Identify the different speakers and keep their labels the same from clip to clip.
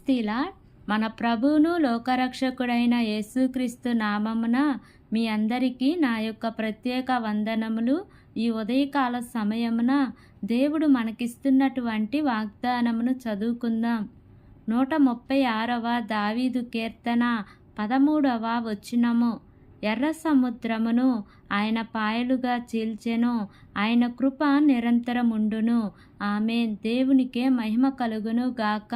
Speaker 1: క్రైస్తీల మన ప్రభువును లోకరక్షకుడైన యేసుక్రీస్తు నామమున మీ అందరికీ నా యొక్క ప్రత్యేక వందనములు. ఈ ఉదయకాల సమయమున దేవుడు మనకిస్తున్నటువంటి వాగ్దానమును చదువుకుందాం. 136వ దావీదు కీర్తన 13వ వచనము. ఎర్ర సముద్రమును ఆయన పాయలుగా చీల్చెను, ఆయన కృప నిరంతరముండును. ఆమేన్. దేవునికే మహిమ కలుగును గాక.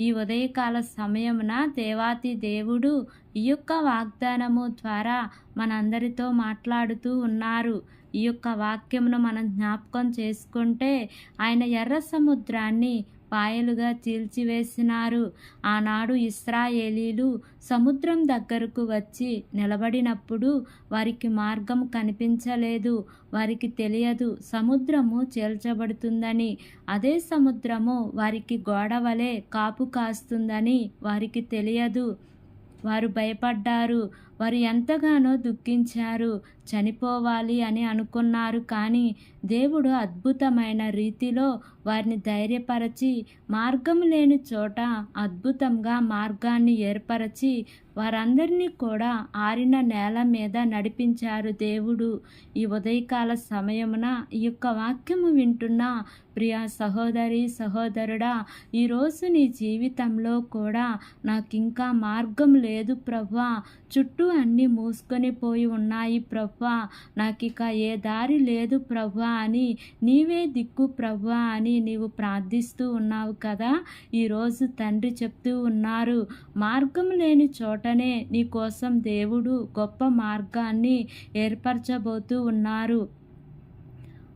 Speaker 1: ఈ ఉదయకాల సమయమున దేవాతి దేవుడు ఈ యొక్క వాగ్దానము ద్వారా మనందరితో మాట్లాడుతూ ఉన్నారు. ఈ యొక్క వాక్యమును మనం జ్ఞాపకం చేసుకుంటే ఆయన ఎర్ర సముద్రాన్ని పాయలుగా చీల్చివేసినారు. ఆనాడు ఇశ్రాయేలీలు సముద్రం దగ్గరకు వచ్చి నిలబడినప్పుడు వారికి మార్గం కనిపించలేదు. వారికి తెలియదు సముద్రము చీల్చబడుతుందని. అదే సముద్రము వారికి గోడవలే కాపు కాస్తుందని వారికి తెలియదు. వారు భయపడ్డారు. వారు ఎంతగానో దుఃఖించారు. చనిపోవాలి అని అనుకున్నారు. కానీ దేవుడు అద్భుతమైన రీతిలో వారిని ధైర్యపరచి మార్గం లేని చోట అద్భుతంగా మార్గాన్ని ఏర్పరచి వారందరినీ కూడా ఆరిన నేల మీద నడిపించారు దేవుడు. ఈ ఉదయకాల సమయమున ఈ యొక్క వాక్యము వింటున్న ప్రియ సహోదరి సహోదరుడా, ఈరోజు నీ జీవితంలో కూడా నాకింకా మార్గం లేదు ప్రభువా, చుట్టూ అన్నీ మూసుకొని పోయి ఉన్నాయి ప్రభువా, నాకిక ఏ దారి లేదు ప్రభువా అని నీవే దిక్కు ప్రభువా అని నీవు ప్రార్థిస్తూ ఉన్నావు కదా. ఈరోజు తండ్రి చెప్తూ ఉన్నారు, మార్గం లేని చోటనే నీ కోసం దేవుడు గొప్ప మార్గాన్ని ఏర్పరచబోతూ ఉన్నారు.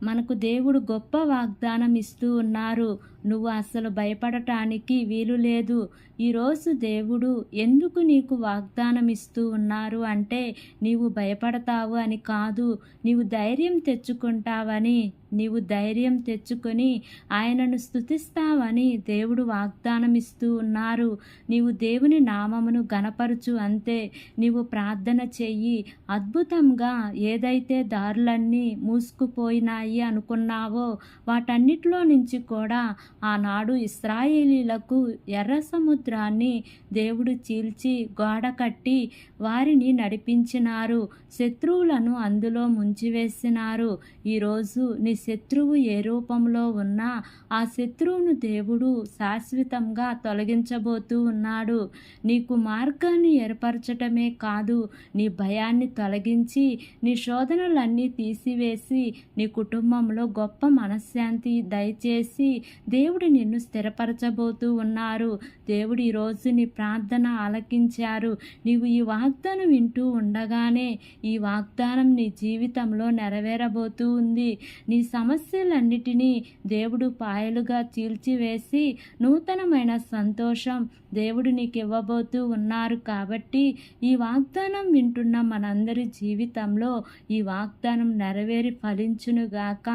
Speaker 1: మనకు దేవుడు గొప్ప వాగ్దానం ఇస్తూ ఉన్నారు. నువ్వు అసలు భయపడటానికి వీలు లేదు. ఈరోజు దేవుడు ఎందుకు నీకు వాగ్దానం ఇస్తూ ఉన్నారు అంటే నీవు భయపడతావు అని కాదు, నీవు ధైర్యం తెచ్చుకుంటావని, నీవు ధైర్యం తెచ్చుకొని ఆయనను స్తుతిస్తావని దేవుడు వాగ్దానం ఇస్తూ ఉన్నారు. నీవు దేవుని నామమును గణపరచు అంతే. నీవు ప్రార్థన చెయ్యి. అద్భుతంగా ఏదైతే దారులన్నీ మూసుకుపోయినాయి అనుకున్నావో వాటన్నిటిలో నుంచి కూడా ఆనాడు ఇశ్రాయేలీలకు ఎర్ర సముద్రాన్ని దేవుడు చీల్చి గోడ కట్టి వారిని నడిపించినారు. శత్రువులను అందులో ముంచివేసినారు. ఈరోజు నీ శత్రువు ఏ రూపంలో ఉన్నా ఆ శత్రువును దేవుడు శాశ్వతంగా తొలగించబోతూ ఉన్నాడు. నీకు మార్గాన్ని ఏర్పరచటమే కాదు, నీ భయాన్ని తొలగించి నీ శోధనలన్నీ తీసివేసి నీ కుటుంబంలో గొప్ప మనశ్శాంతి దయచేసి దేవుడు నిన్ను స్థిరపరచబోతూ ఉన్నారు. దేవుడు ఈరోజు నీ ప్రార్థన ఆలకించారు. నీవు ఈ వాగ్దానం వింటూ ఉండగానే ఈ వాగ్దానం నీ జీవితంలో నెరవేరబోతూ ఉంది. నీ సమస్యలన్నిటినీ దేవుడు పాయలుగా చీల్చివేసి నూతనమైన సంతోషం దేవుడు నీకు ఇవ్వబోతూ ఉన్నారు. కాబట్టి ఈ వాగ్దానం వింటున్న మనందరి జీవితంలో ఈ వాగ్దానం నెరవేరి ఫలించునుగాక.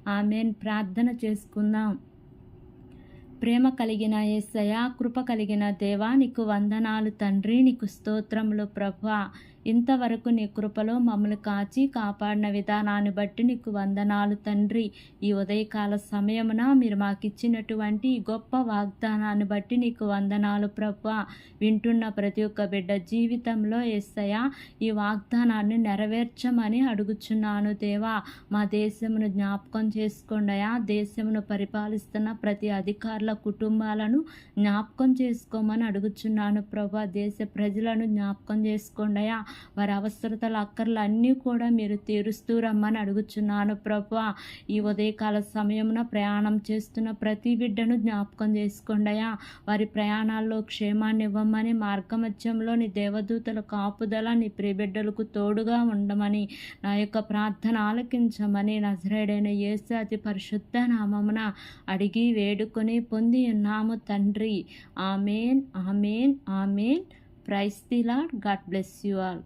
Speaker 1: ఆమేన్. ప్రార్థన చేసుకుందాం. ప్రేమ కలిగిన యేసయ్యా, కృప కలిగిన దేవా, నీకు వందనాలు తండ్రి, నీకు స్తోత్రములు ప్రభువా. ఇంతవరకు నీ కృపలో మమ్మల్ని కాచి కాపాడిన విధానాన్ని బట్టి నీకు వందనాలు తండ్రి. ఈ ఉదయకాల సమయమున మీరు మాకు ఇచ్చినటువంటి గొప్ప వాగ్దానాన్ని బట్టి నీకు వందనాలు ప్రభువా. వింటున్న ప్రతి ఒక్క బిడ్డ జీవితంలో యేసయ్యా ఈ వాగ్దానాన్ని నెరవేర్చమని అడుగుచున్నాను దేవా. మా దేశమును జ్ఞాపకం చేసుకోండియా. దేశమును పరిపాలిస్తున్న ప్రతి అధికారుల కుటుంబాలను జ్ఞాపకం చేసుకోమని అడుగుచున్నాను ప్రభువా. దేశ ప్రజలను జ్ఞాపకం చేసుకోండియా. వారి అవసరతల అక్కర్లు అన్నీ కూడా మీరు తీరుస్తూ రమ్మని అడుగుచున్నాను ప్రభువా. ఈ ఉదయకాల సమయమున ప్రయాణం చేస్తున్న ప్రతి బిడ్డను జ్ఞాపకం చేసుకోండియా. వారి ప్రయాణాల్లో క్షేమాన్ని ఇవ్వమని, మార్గమధ్యంలో నీ దేవదూతల కాపుదల నీ ప్రియబిడ్డలకు తోడుగా ఉండమని, నా యొక్క ప్రార్థన ఆలకించమని నజరేయుడైన యేసు అతి పరిశుద్ధ నామమున అడిగి వేడుకొని పొంది ఉన్నాము తండ్రి. Amen, amen, amen. Praise the Lord. God bless you all.